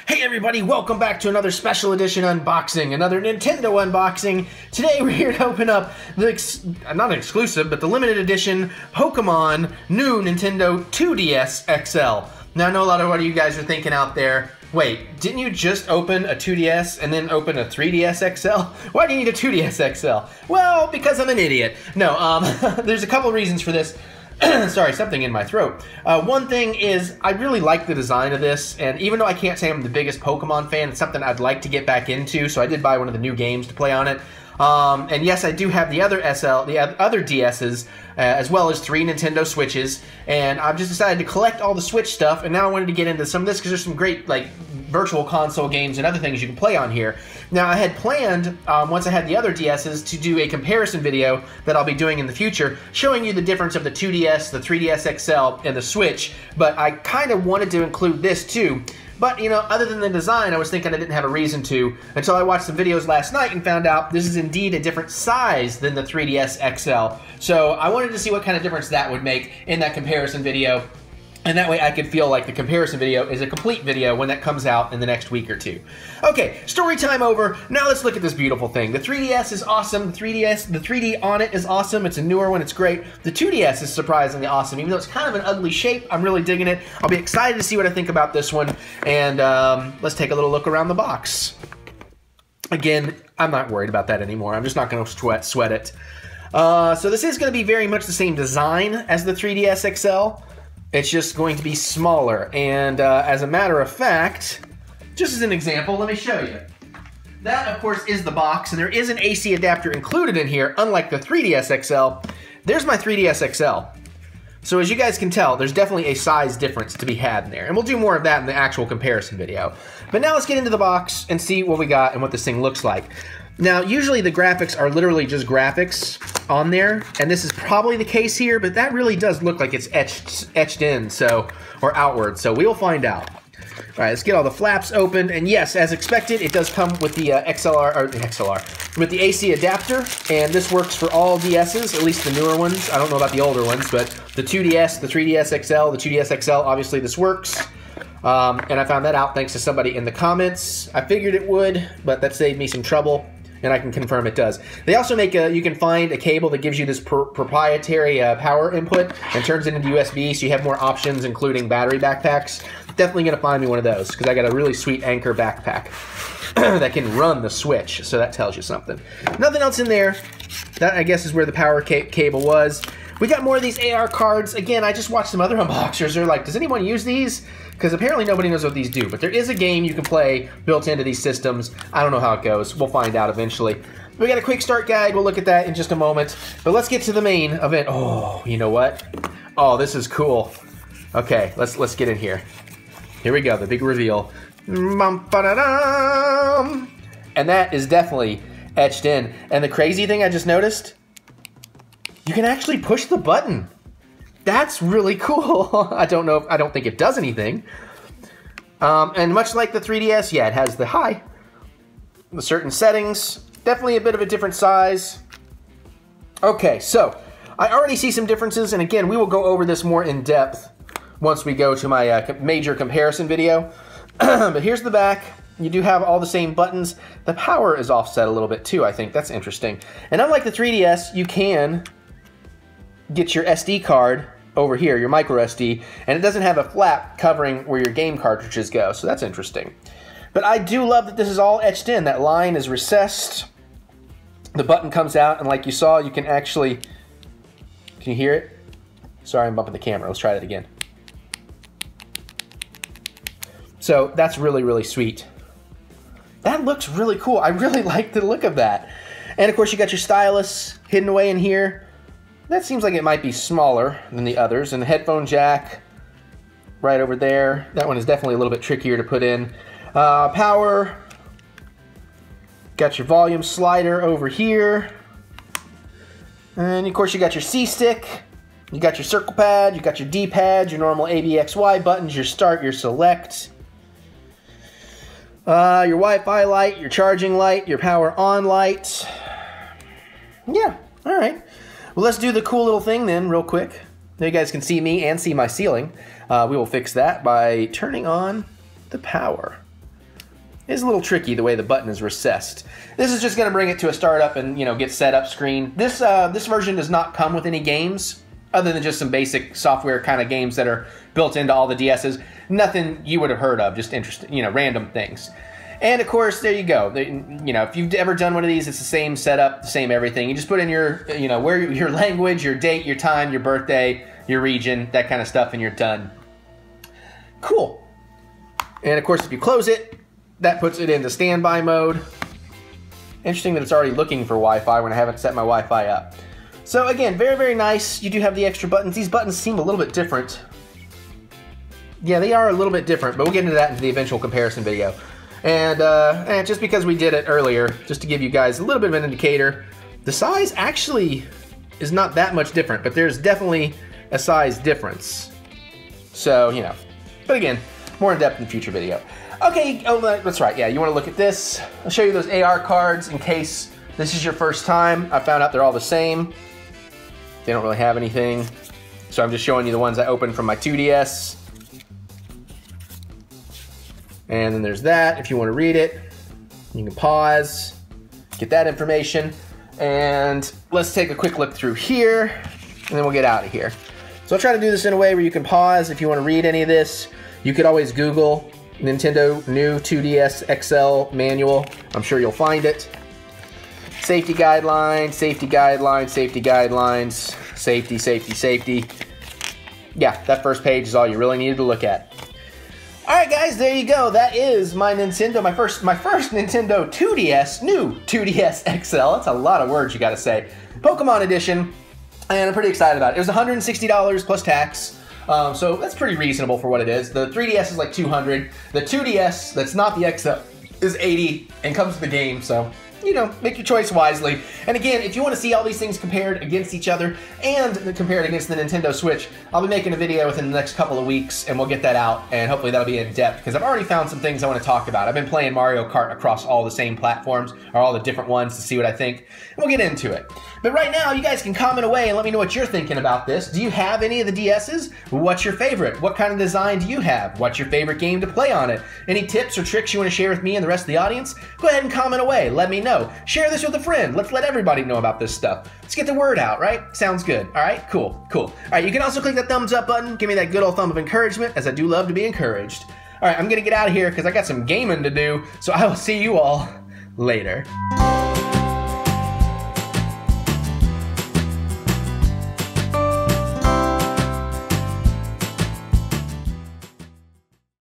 Hey everybody, welcome back to another special edition unboxing, another Nintendo unboxing. Today we're here to open up the, not exclusive, but the limited edition Pokemon new Nintendo 2DS XL. Now I know a lot of you guys are thinking out there, wait, didn't you just open a 2DS and then open a 3DS XL? Why do you need a 2DS XL? Well, because I'm an idiot. No, there's a couple reasons for this. Sorry, something in my throat. One thing is, I really like the design of this, and even though I can't say I'm the biggest Pokemon fan, it's something I'd like to get back into, so I did buy one of the new games to play on it. And yes, I do have the other other DSs, as well as 3 Nintendo Switches, and I've just decided to collect all the Switch stuff, and now I wanted to get into some of this because there's some great, like, virtual console games and other things you can play on here. Now, I had planned, once I had the other DSs, to do a comparison video that I'll be doing in the future, showing you the difference of the 2DS, the 3DS XL, and the Switch, but I kind of wanted to include this too. But, you know, other than the design, I was thinking I didn't have a reason to until I watched some videos last night and found out this is indeed a different size than the 3DS XL. So I wanted to see what kind of difference that would make in that comparison video. And that way I could feel like the comparison video is a complete video when that comes out in the next week or two. Okay, story time over. Now let's look at this beautiful thing. The 3DS is awesome. The 3D on it is awesome. It's a newer one. It's great. The 2DS is surprisingly awesome. Even though it's kind of an ugly shape, I'm really digging it. I'll be excited to see what I think about this one. And let's take a little look around the box. Again, I'm not worried about that anymore. I'm just not going to sweat it. So this is going to be very much the same design as the 3DS XL. It's just going to be smaller, and as a matter of fact, just as an example, let me show you. That, of course, is the box, and there is an AC adapter included in here, unlike the 3DS XL. There's my 3DS XL. So as you guys can tell, there's definitely a size difference to be had in there, and we'll do more of that in the actual comparison video. But now let's get into the box and see what we got and what this thing looks like. Now, usually the graphics are literally just graphics on there, and this is probably the case here, but that really does look like it's etched in, so, or outward, so we will find out. All right, let's get all the flaps open, and yes, as expected, it does come with the with the AC adapter, and this works for all DSs, at least the newer ones. I don't know about the older ones, but the 2DS, the 3DS XL, the 2DS XL, obviously this works. And I found that out thanks to somebody in the comments. I figured it would, but that saved me some trouble. And I can confirm it does. They also make you can find a cable that gives you this proprietary power input and turns it into USB, so you have more options, including battery backpacks. Definitely gonna find me one of those, because I got a really sweet Anchor backpack that can run the Switch, so that tells you something. Nothing else in there. That, I guess, is where the power cable was. We got more of these AR cards. Again, I just watched some other unboxers. They're like, does anyone use these? Because apparently nobody knows what these do. But there is a game you can play built into these systems. I don't know how it goes. We'll find out eventually. We got a quick start guide. We'll look at that in just a moment. But let's get to the main event. Oh, you know what? Oh, this is cool. Okay, let's get in here. Here we go, the big reveal. And that is definitely etched in. And the crazy thing I just noticed, you can actually push the button. That's really cool. I don't think it does anything. And much like the 3DS, yeah, it has the certain settings. Definitely a bit of a different size. Okay, so I already see some differences, and again, we will go over this more in depth once we go to my major comparison video. But here's the back. You do have all the same buttons. The power is offset a little bit too, I think. That's interesting. And unlike the 3DS, you can get your SD card over here, your micro SD, and it doesn't have a flap covering where your game cartridges go, so that's interesting. But I do love that this is all etched in. That line is recessed. The button comes out, and like you saw, you can actually, can you hear it? Sorry, I'm bumping the camera. Let's try that again. So that's really, really sweet. That looks really cool. I really like the look of that. And of course, you got your stylus hidden away in here. That seems like it might be smaller than the others. And the headphone jack right over there. That one is definitely a little bit trickier to put in. Power. Got your volume slider over here. And of course, you got your C-stick. You got your circle pad. You got your D-pad, your normal A, B, X, Y buttons, your start, your select. Your Wi-Fi light, your charging light, your power on light. Yeah, all right. Well, let's do the cool little thing then real quick. Now you guys can see me and see my ceiling. We will fix that by turning on the power. is a little tricky the way the button is recessed. This is just going to bring it to a startup and, you know, get set up screen. This version does not come with any games other than just some basic software kind of games that are built into all the DSs. Nothing you would have heard of, just interesting, you know, random things. And of course, there you go. You know, if you've ever done one of these, it's the same setup, the same everything. You just put in your, you know, where your language, your date, your time, your birthday, your region, that kind of stuff, and you're done. Cool. And of course, if you close it, that puts it into standby mode. Interesting that it's already looking for Wi-Fi when I haven't set my Wi-Fi up. So again, very, very nice. You do have the extra buttons. These buttons seem a little bit different. Yeah, they are a little bit different, but we'll get into that in the eventual comparison video. And just because we did it earlier, just to give you guys a little bit of an indicator, the size actually is not that much different, but there's definitely a size difference. So, you know, but again, more in depth in the future video. Okay, oh, that's right, yeah, you want to look at this. I'll show you those AR cards in case this is your first time. I found out they're all the same. They don't really have anything. So I'm just showing you the ones I opened from my 2DS. And then there's that, if you want to read it. You can pause, get that information. And let's take a quick look through here, and then we'll get out of here. So I'll try to do this in a way where you can pause if you want to read any of this. You could always Google Nintendo new 2DS XL manual. I'm sure you'll find it. Safety guidelines, safety guidelines, safety guidelines, safety, safety, safety. Yeah, that first page is all you really needed to look at. Alright guys, there you go. That is my Nintendo, my first Nintendo 2DS, new 2DS XL. That's a lot of words you gotta say. Pokemon Edition, and I'm pretty excited about it. It was $160 plus tax, so that's pretty reasonable for what it is. The 3DS is like $200. The 2DS, that's not the XL, is $80 and comes with the game, so, you know, make your choice wisely. And again, if you want to see all these things compared against each other and compared against the Nintendo Switch, I'll be making a video within the next couple of weeks, and we'll get that out, and hopefully that'll be in depth, because I've already found some things I want to talk about. I've been playing Mario Kart across all the same platforms, or all the different ones, to see what I think, and we'll get into it. But right now, you guys can comment away and let me know what you're thinking about this. Do you have any of the DSs? What's your favorite? What kind of design do you have? What's your favorite game to play on it? Any tips or tricks you want to share with me and the rest of the audience? Go ahead and comment away. Let me know. Share this with a friend. Let's let everybody know about this stuff. Let's get the word out, right? Sounds good. All right, cool, cool. All right, you can also click that thumbs up button. Give me that good old thumb of encouragement, as I do love to be encouraged. All right, I'm gonna get out of here because I got some gaming to do, so I will see you all later.